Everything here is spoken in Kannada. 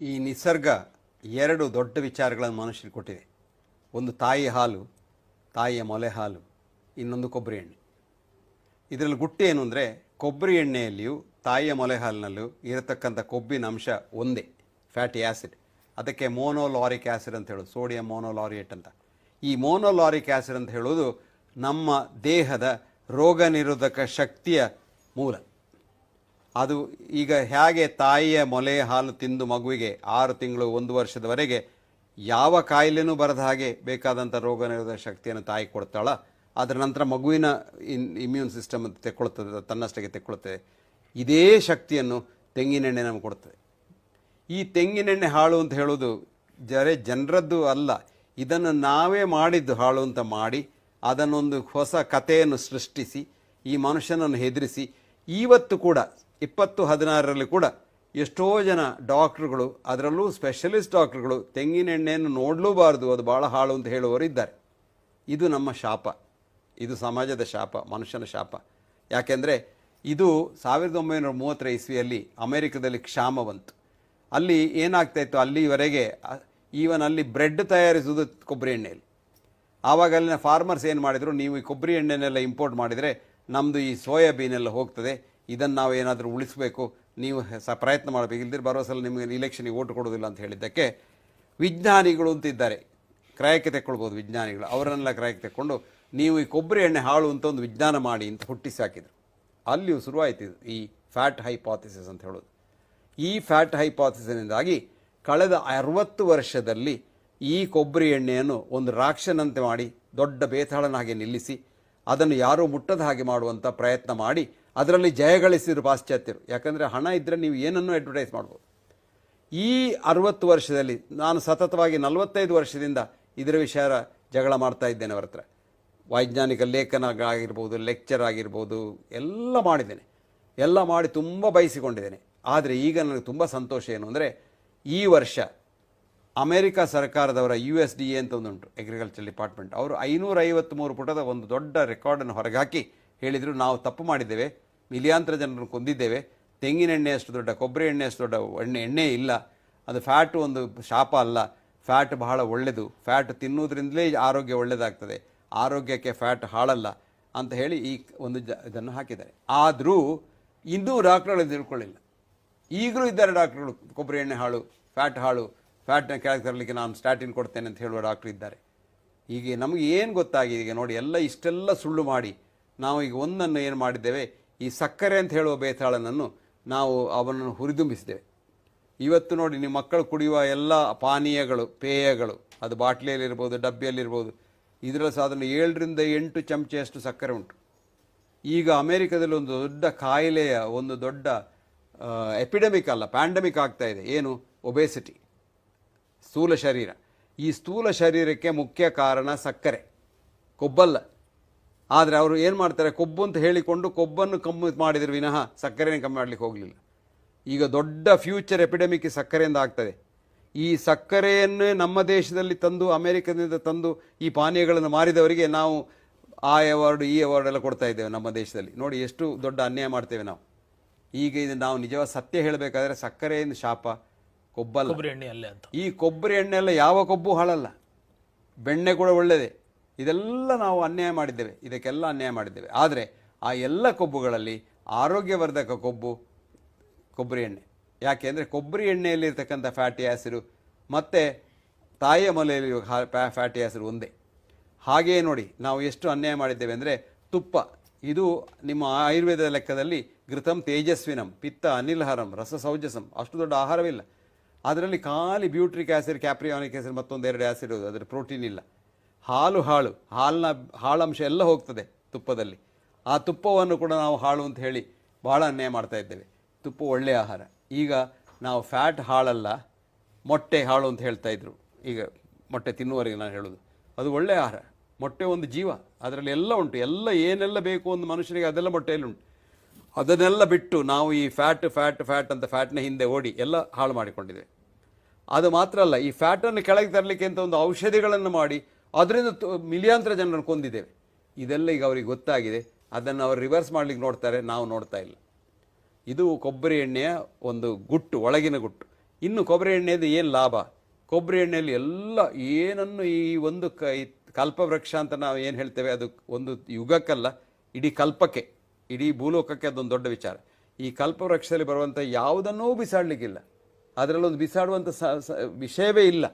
ಈ ನಿಸರ್ಗ ಎರಡು ದೊಡ್ಡ ವಿಚಾರಗಳನ್ನು ಮನುಷ್ಯರಿಗೆ ಕೊಟ್ಟಿದೆ. ಒಂದು ತಾಯಿ ಹಾಲು, ತಾಯಿಯ ಮೊಲೆ ಹಾಲು, ಇನ್ನೊಂದು ಕೊಬ್ಬರಿ ಎಣ್ಣೆ. ಇದರಲ್ಲಿ ಗುಟ್ಟು ಏನು ಅಂದರೆ, ಕೊಬ್ಬರಿ ಎಣ್ಣೆಯಲ್ಲಿಯೂ ತಾಯಿಯ ಮೊಲೆ ಹಾಲಿನಲ್ಲೂ ಇರತಕ್ಕಂಥ ಕೊಬ್ಬಿನ ಅಂಶ ಒಂದೇ, ಫ್ಯಾಟಿ ಆ್ಯಸಿಡ್. ಅದಕ್ಕೆ ಮೋನೋಲಾರಿಕ್ ಆ್ಯಸಿಡ್ ಅಂತ ಹೇಳೋದು, ಸೋಡಿಯಂ ಮೋನೋಲಾರಿಯೇಟ್ ಅಂತ. ಈ ಮೋನೋಲಾರಿಕ್ ಆ್ಯಸಿಡ್ ಅಂತ ಹೇಳೋದು ನಮ್ಮ ದೇಹದ ರೋಗ ನಿರೋಧಕ ಶಕ್ತಿಯ ಮೂಲ. ಅದು ಈಗ ಹೇಗೆ ತಾಯಿಯ ಮೊಲೆ ಹಾಲು ತಿಂದು ಮಗುವಿಗೆ 6 ತಿಂಗಳು 1 ವರ್ಷದವರೆಗೆ ಯಾವ ಕಾಯಿಲೆನೂ ಬರದ ಹಾಗೆ ಬೇಕಾದಂಥ ರೋಗ ನಿರೋಧಕ ಶಕ್ತಿಯನ್ನು ತಾಯಿ ಕೊಡ್ತಾಳ, ಅದರ ನಂತರ ಮಗುವಿನ ಇಮ್ಯೂನ್ ಸಿಸ್ಟಮ್ ತೆಕ್ಕೊಳ್ತದೆ, ತನ್ನಷ್ಟಕ್ಕೆ ತೆಕ್ಕೊಳ್ತದೆ. ಇದೇ ಶಕ್ತಿಯನ್ನು ತೆಂಗಿನೆಣ್ಣೆ ನಮಗೆ ಕೊಡ್ತದೆ. ಈ ತೆಂಗಿನೆಣ್ಣೆ ಹಾಳು ಅಂತ ಹೇಳೋದು ಜನರದ್ದು ಅಲ್ಲ, ಇದನ್ನು ನಾವೇ ಮಾಡಿದ್ದು ಹಾಳು ಅಂತ ಮಾಡಿ ಅದನ್ನೊಂದು ಹೊಸ ಕಥೆಯನ್ನು ಸೃಷ್ಟಿಸಿ ಈ ಮನುಷ್ಯನನ್ನು ಹೆದರಿಸಿ ಇವತ್ತು ಕೂಡ 2016ರಲ್ಲಿ ಕೂಡ ಎಷ್ಟೋ ಜನ ಡಾಕ್ಟ್ರುಗಳು, ಅದರಲ್ಲೂ ಸ್ಪೆಷಲಿಸ್ಟ್ ಡಾಕ್ಟ್ರುಗಳು, ತೆಂಗಿನೆಣ್ಣೆಯನ್ನು ನೋಡಲೂಬಾರ್ದು, ಅದು ಭಾಳ ಹಾಳು ಅಂತ ಹೇಳುವವರು ಇದ್ದಾರೆ. ಇದು ನಮ್ಮ ಶಾಪ, ಇದು ಸಮಾಜದ ಶಾಪ, ಮನುಷ್ಯನ ಶಾಪ. ಯಾಕೆಂದರೆ ಇದು 1930 ಇಸ್ವಿಯಲ್ಲಿ ಅಮೆರಿಕದಲ್ಲಿ ಕ್ಷಾಮ ಬಂತು. ಅಲ್ಲಿ ಏನಾಗ್ತಾಯಿತ್ತು, ಅಲ್ಲಿವರೆಗೆ ಈವನ್ ಅಲ್ಲಿ ಬ್ರೆಡ್ ತಯಾರಿಸುವುದು ಕೊಬ್ಬರಿ ಎಣ್ಣೆಯಲ್ಲಿ. ಆವಾಗ ಅಲ್ಲಿನ ಫಾರ್ಮರ್ಸ್ ಏನು ಮಾಡಿದರು, ನೀವು ಈ ಕೊಬ್ಬರಿ ಎಣ್ಣೆನೆಲ್ಲ ಇಂಪೋರ್ಟ್ ಮಾಡಿದರೆ ನಮ್ಮದು ಈ ಸೋಯಾಬೀನೆಲ್ಲ ಹೋಗ್ತದೆ, ಇದನ್ನು ನಾವು ಏನಾದರೂ ಉಳಿಸಬೇಕು, ನೀವು ಪ್ರಯತ್ನ ಮಾಡಬೇಕು, ಇಲ್ದಿರ ಬರೋ ಸಲ ನಿಮಗೆ ಇಲೆಕ್ಷನಿಗೆ ಓಟು ಕೊಡೋದಿಲ್ಲ ಅಂತ ಹೇಳಿದ್ದಕ್ಕೆ ವಿಜ್ಞಾನಿಗಳು ಅಂತಿದ್ದಾರೆ, ಕ್ರಯಕ್ಕೆ ತೆಕ್ಕೊಳ್ಬೋದು ವಿಜ್ಞಾನಿಗಳು, ಅವರನ್ನೆಲ್ಲ ಕ್ರಯಕ್ಕೆ ತೆಕ್ಕೊಂಡು ನೀವು ಈ ಕೊಬ್ಬರಿ ಎಣ್ಣೆ ಹಾಳು ಅಂತ ಒಂದು ವಿಜ್ಞಾನ ಮಾಡಿ ಅಂತ ಹುಟ್ಟಿಸಿ ಹಾಕಿದರು. ಅಲ್ಲಿಯೂ ಶುರುವಾಯಿತು ಈ ಫ್ಯಾಟ್ ಹೈಪಾಥಿಸಿಸ್ ಅಂತ ಹೇಳೋದು. ಈ ಫ್ಯಾಟ್ ಹೈಪಾಥಿಸಿನಿಂದಾಗಿ ಕಳೆದ 60 ವರ್ಷದಲ್ಲಿ ಈ ಕೊಬ್ಬರಿ ಎಣ್ಣೆಯನ್ನು ಒಂದು ರಾಕ್ಷನಂತೆ ಮಾಡಿ ದೊಡ್ಡ ಬೇತಾಳನ ಹಾಗೆ ನಿಲ್ಲಿಸಿ ಅದನ್ನು ಯಾರೂ ಮುಟ್ಟದ ಹಾಗೆ ಮಾಡುವಂಥ ಪ್ರಯತ್ನ ಮಾಡಿ ಅದರಲ್ಲಿ ಜಯಗಳಿಸಿದರು ಪಾಶ್ಚಾತ್ಯರು. ಯಾಕಂದರೆ ಹಣ ಇದ್ದರೆ ನೀವು ಏನನ್ನೂ ಅಡ್ವರ್ಟೈಸ್ ಮಾಡ್ಬೋದು. ಈ 60 ವರ್ಷದಲ್ಲಿ ನಾನು ಸತತವಾಗಿ 45 ವರ್ಷದಿಂದ ಇದರ ವಿಷಯ ಜಗಳ ಮಾಡ್ತಾ ಇದ್ದೇನೆ. ಅವರ ಹತ್ರ ವೈಜ್ಞಾನಿಕ ಲೇಖನ ಆಗಿರ್ಬೋದು, ಲೆಕ್ಚರ್ ಆಗಿರ್ಬೋದು, ಎಲ್ಲ ಮಾಡಿದ್ದೇನೆ, ಎಲ್ಲ ಮಾಡಿ ತುಂಬ ಬಯಸಿಕೊಂಡಿದ್ದೇನೆ. ಆದರೆ ಈಗ ನನಗೆ ತುಂಬ ಸಂತೋಷ ಏನು ಅಂದರೆ, ಈ ವರ್ಷ ಅಮೆರಿಕ ಸರ್ಕಾರದವರ USDA ಅಂತ ಒಂದುಂಟು, ಅಗ್ರಿಕಲ್ಚರ್ ಡಿಪಾರ್ಟ್ಮೆಂಟ್, ಅವರು 553 ಪುಟದ ಒಂದು ದೊಡ್ಡ ರೆಕಾರ್ಡನ್ನು ಹೊರಗೆ ಹಾಕಿ ಹೇಳಿದರು, ನಾವು ತಪ್ಪು ಮಾಡಿದ್ದೇವೆ, ಮಿಲಿಯಾಂತರ ಜನರನ್ನು ಕೊಂದಿದ್ದೇವೆ, ತೆಂಗಿನ ಎಣ್ಣೆಯಷ್ಟು ದೊಡ್ಡ, ಕೊಬ್ಬರಿ ಎಣ್ಣೆಯಷ್ಟು ದೊಡ್ಡ ಎಣ್ಣೆ ಇಲ್ಲ, ಅದು ಫ್ಯಾಟು ಒಂದು ಶಾಪ ಅಲ್ಲ, ಫ್ಯಾಟ್ ಬಹಳ ಒಳ್ಳೆಯದು, ಫ್ಯಾಟ್ ತಿನ್ನುವುದರಿಂದಲೇ ಆರೋಗ್ಯ ಒಳ್ಳೆಯದಾಗ್ತದೆ, ಆರೋಗ್ಯಕ್ಕೆ ಫ್ಯಾಟ್ ಹಾಳಲ್ಲ ಅಂತ ಹೇಳಿ ಈ ಒಂದು ಇದನ್ನು ಹಾಕಿದ್ದಾರೆ. ಆದರೂ ಇನ್ನೂ ಡಾಕ್ಟರ್ಗಳು ತಿಳ್ಕೊಳ್ಳಿಲ್ಲ. ಈಗಲೂ ಇದ್ದಾರೆ ಡಾಕ್ಟರ್ಗಳು, ಕೊಬ್ಬರಿ ಎಣ್ಣೆ ಹಾಳು, ಫ್ಯಾಟ್ ಹಾಳು, ಫ್ಯಾಟ್ನ ಕೆಳಗೆ ತರಲಿಕ್ಕೆ ನಾನು ಸ್ಟ್ಯಾಟಿನ್ ಕೊಡ್ತೇನೆ ಅಂತ ಹೇಳುವ ಡಾಕ್ಟ್ರು ಇದ್ದಾರೆ. ಈಗ ನಮಗೆ ಏನು ಗೊತ್ತಾಗಿದೆ, ಈಗ ನೋಡಿ, ಎಲ್ಲ ಇಷ್ಟೆಲ್ಲ ಸುಳ್ಳು ಮಾಡಿ ನಾವು ಈಗ ಒಂದನ್ನು ಏನು ಮಾಡಿದ್ದೇವೆ, ಈ ಸಕ್ಕರೆ ಅಂತ ಹೇಳುವ ಬೇತಾಳನನ್ನು ನಾವು ಅವನನ್ನು ಹುರಿದುಂಬಿಸಿದ್ದೇವೆ. ಇವತ್ತು ನೋಡಿ, ನಿಮ್ಮ ಮಕ್ಕಳು ಕುಡಿಯುವ ಎಲ್ಲ ಪಾನೀಯಗಳು, ಪೇಯಗಳು, ಅದು ಬಾಟ್ಲಿಯಲ್ಲಿರ್ಬೋದು, ಡಬ್ಬಿಯಲ್ಲಿರ್ಬೋದು, ಇದರಲ್ಲಿ ಸಾಧಾರಣ 7 ರಿಂದ 8 ಚಮಚೆಯಷ್ಟು ಸಕ್ಕರೆ ಉಂಟು. ಈಗ ಅಮೇರಿಕದಲ್ಲಿ ಒಂದು ದೊಡ್ಡ ಕಾಯಿಲೆಯ ಒಂದು ದೊಡ್ಡ ಎಪಿಡೆಮಿಕ್ ಅಲ್ಲ, ಪ್ಯಾಂಡಮಿಕ್ ಆಗ್ತಾ ಇದೆ. ಏನು? ಒಬೇಸಿಟಿ, ಸ್ಥೂಲ ಶರೀರ. ಈ ಸ್ಥೂಲ ಶರೀರಕ್ಕೆ ಮುಖ್ಯ ಕಾರಣ ಸಕ್ಕರೆ, ಕೊಬ್ಬಲ್ಲ. ಆದರೆ ಅವರು ಏನು ಮಾಡ್ತಾರೆ, ಕೊಬ್ಬು ಅಂತ ಹೇಳಿಕೊಂಡು ಕೊಬ್ಬನ್ನು ಕಮ್ಮಿ ಮಾಡಿದ್ರು ವಿನಃ ಸಕ್ಕರೆನೇ ಕಮ್ಮಿ ಮಾಡಲಿಕ್ಕೆ ಹೋಗಲಿಲ್ಲ. ಈಗ ದೊಡ್ಡ ಫ್ಯೂಚರ್ ಎಪಿಡೆಮಿಕ್ ಸಕ್ಕರೆಯಿಂದ ಆಗ್ತದೆ. ಈ ಸಕ್ಕರೆಯನ್ನೇ ನಮ್ಮ ದೇಶದಲ್ಲಿ ತಂದು, ಅಮೆರಿಕದಿಂದ ತಂದು ಈ ಪಾನೀಯಗಳನ್ನು ಮಾರಿದವರಿಗೆ ನಾವು ಆ ಅವಾರ್ಡು ಈ ಅವಾರ್ಡ್ ಎಲ್ಲ ಕೊಡ್ತಾ ಇದ್ದೇವೆ ನಮ್ಮ ದೇಶದಲ್ಲಿ. ನೋಡಿ ಎಷ್ಟು ದೊಡ್ಡ ಅನ್ಯಾಯ ಮಾಡ್ತೇವೆ ನಾವು. ಈಗ ಇದು ನಾವು ನಿಜವಾದ ಸತ್ಯ ಹೇಳಬೇಕಾದ್ರೆ ಸಕ್ಕರೆಯಿಂದ ಶಾಪ, ಕೊಬ್ಬಲ್ಲ. ಈ ಕೊಬ್ಬರಿ ಎಣ್ಣೆ ಎಲ್ಲ ಯಾವ ಕೊಬ್ಬು ಹಾಳಲ್ಲ, ಬೆಣ್ಣೆ ಕೂಡ ಒಳ್ಳೆಯದೇ. ಇದೆಲ್ಲ ನಾವು ಅನ್ಯಾಯ ಮಾಡಿದ್ದೇವೆ, ಇದಕ್ಕೆಲ್ಲ ಅನ್ಯಾಯ ಮಾಡಿದ್ದೇವೆ. ಆದರೆ ಆ ಎಲ್ಲ ಕೊಬ್ಬುಗಳಲ್ಲಿ ಆರೋಗ್ಯವರ್ಧಕ ಕೊಬ್ಬು ಕೊಬ್ಬರಿ ಎಣ್ಣೆ. ಯಾಕೆ ಅಂದರೆ ಕೊಬ್ಬರಿ ಎಣ್ಣೆಯಲ್ಲಿರ್ತಕ್ಕಂಥ ಫ್ಯಾಟಿ ಆ್ಯಸಿಡು ಮತ್ತು ತಾಯಿಯ ಮೊಲೆಯಲ್ಲಿ ಫ್ಯಾಟಿ ಆ್ಯಸಿಡ್ ಒಂದೇ. ಹಾಗೆಯೇ ನೋಡಿ ನಾವು ಎಷ್ಟು ಅನ್ಯಾಯ ಮಾಡಿದ್ದೇವೆ ಅಂದರೆ, ತುಪ್ಪ, ಇದು ನಿಮ್ಮ ಆಯುರ್ವೇದ ಲೆಕ್ಕದಲ್ಲಿ ಘೃತಂ ತೇಜಸ್ವಿನಂ ಪಿತ್ತ ಅನಿಲಹರಂ ರಸಸೌಜಸಂ, ಅಷ್ಟು ದೊಡ್ಡ ಆಹಾರವಿಲ್ಲ. ಅದರಲ್ಲಿ ಖಾಲಿ ಬ್ಯೂಟ್ರಿಕ್ ಆ್ಯಸಿಡ್, ಕ್ಯಾಪ್ರಿಯಾನಿಕ್ ಆ್ಯಸಿಡ್, ಮತ್ತೊಂದೆರಡು ಆ್ಯಸಿಡ್, ಅದರ ಪ್ರೋಟೀನ್ ಇಲ್ಲ. ಹಾಲಿನ ಹಾಳಂಶ ಎಲ್ಲ ಹೋಗ್ತದೆ ತುಪ್ಪದಲ್ಲಿ. ಆ ತುಪ್ಪವನ್ನು ಕೂಡ ನಾವು ಹಾಳು ಅಂತ ಹೇಳಿ ಭಾಳ ಅನ್ಯಾಯ ಮಾಡ್ತಾ ಇದ್ದೇವೆ. ತುಪ್ಪ ಒಳ್ಳೆಯ ಆಹಾರ. ಈಗ ನಾವು ಫ್ಯಾಟ್ ಹಾಳಲ್ಲ, ಮೊಟ್ಟೆ ಹಾಳು ಅಂತ ಹೇಳ್ತಾ ಇದ್ರು. ಈಗ ಮೊಟ್ಟೆ ತಿನ್ನುವವರೆಗೆ ನಾನು ಹೇಳೋದು, ಅದು ಒಳ್ಳೆಯ ಆಹಾರ. ಮೊಟ್ಟೆ ಒಂದು ಜೀವ, ಅದರಲ್ಲಿ ಎಲ್ಲ ಉಂಟು, ಎಲ್ಲ ಏನೆಲ್ಲ ಬೇಕು ಒಂದು ಮನುಷ್ಯನಿಗೆ ಅದೆಲ್ಲ ಮೊಟ್ಟೆಯಲ್ಲಿ ಉಂಟು. ಅದನ್ನೆಲ್ಲ ಬಿಟ್ಟು ನಾವು ಈ ಫ್ಯಾಟ್ ಅಂತ ಫ್ಯಾಟ್ನ ಹಿಂದೆ ಓಡಿ ಎಲ್ಲ ಹಾಳು ಮಾಡಿಕೊಂಡಿದ್ದೇವೆ. ಅದು ಮಾತ್ರ ಅಲ್ಲ, ಈ ಫ್ಯಾಟನ್ನು ಕೆಳಗೆ ತರಲಿಕ್ಕೆ ಅಂತ ಒಂದು ಔಷಧಿಗಳನ್ನು ಮಾಡಿ ಅದರಿಂದ ಮಿಲಿಯಾಂತರ ಜನರನ್ನು ಕೊಂದಿದ್ದೇವೆ. ಇದೆಲ್ಲ ಈಗ ಅವರಿಗೆ ಗೊತ್ತಾಗಿದೆ. ಅದನ್ನು ಅವರು ರಿವರ್ಸ್ ಮಾಡಲಿಕ್ಕೆ ನೋಡ್ತಾರೆ, ನಾವು ನೋಡ್ತಾ ಇಲ್ಲ. ಇದು ಕೊಬ್ಬರಿ ಎಣ್ಣೆಯ ಒಂದು ಗುಟ್ಟು, ಒಳಗಿನ ಗುಟ್ಟು. ಇನ್ನು ಕೊಬ್ಬರಿ ಎಣ್ಣೆದು ಏನು ಲಾಭ? ಕೊಬ್ಬರಿ ಎಣ್ಣೆಯಲ್ಲಿ ಎಲ್ಲ ಏನನ್ನು ಈ ಒಂದು ಈ ಕಲ್ಪವೃಕ್ಷ ಅಂತ ನಾವು ಏನು ಹೇಳ್ತೇವೆ, ಅದು ಒಂದು ಯುಗಕ್ಕಲ್ಲ, ಇಡೀ ಕಲ್ಪಕ್ಕೆ, ಇಡೀ ಭೂಲೋಕಕ್ಕೆ ಅದೊಂದು ದೊಡ್ಡ ವಿಚಾರ. ಈ ಕಲ್ಪವೃಕ್ಷದಲ್ಲಿ ಬರುವಂಥ ಯಾವುದನ್ನೂ ಬಿಸಾಡಲಿಕ್ಕಿಲ್ಲ, ಅದರಲ್ಲೊಂದು ಬಿಸಾಡುವಂಥ ವಿಷಯವೇ ಇಲ್ಲ.